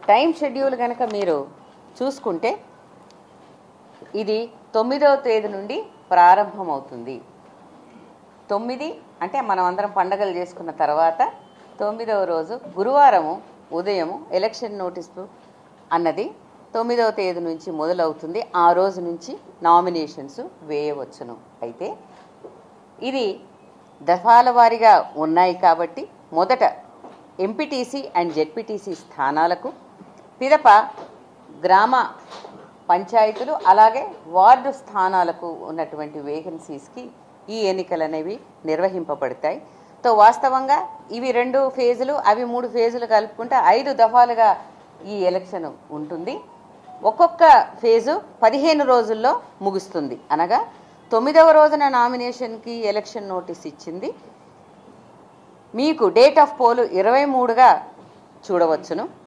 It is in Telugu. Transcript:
టైం షెడ్యూల్ కనుక మీరు చూసుకుంటే ఇది 9వ తేదీ నుండి ప్రారంభమవుతుంది. 9 అంటే మనం అందరం పండగలు చేసుకున్న తర్వాత 9వ రోజు గురువారము ఉదయము ఎలక్షన్ నోటీసు అన్నది 9వ తేదీ నుంచి మొదలవుతుంది. ఆ రోజు నుంచి నామినేషన్స్ వేయవచ్చును. అయితే ఇది దఫాల వారీగా ఉన్నాయి కాబట్టి మొదట ఎంపీటీసీ అండ్ జెడ్పీటీసీ స్థానాలకు, పిదప గ్రామ పంచాయతీలు అలాగే వార్డు స్థానాలకు ఉన్నటువంటి వేకెన్సీస్కి ఈ ఎన్నికలు అనేవి నిర్వహింపబడతాయి. వాస్తవంగా ఇవి 2 ఫేజులు, అవి 3 ఫేజులు కలుపుకుంటే 5 దఫాలుగా ఈ ఎలక్షన్ ఉంటుంది. ఒక్కొక్క ఫేజు 15 రోజుల్లో ముగుస్తుంది. అనగా 9వ రోజున నామినేషన్కి ఎలక్షన్ నోటీస్ ఇచ్చింది. మీకు డేట్ ఆఫ్ పోల్ 23గా చూడవచ్చును.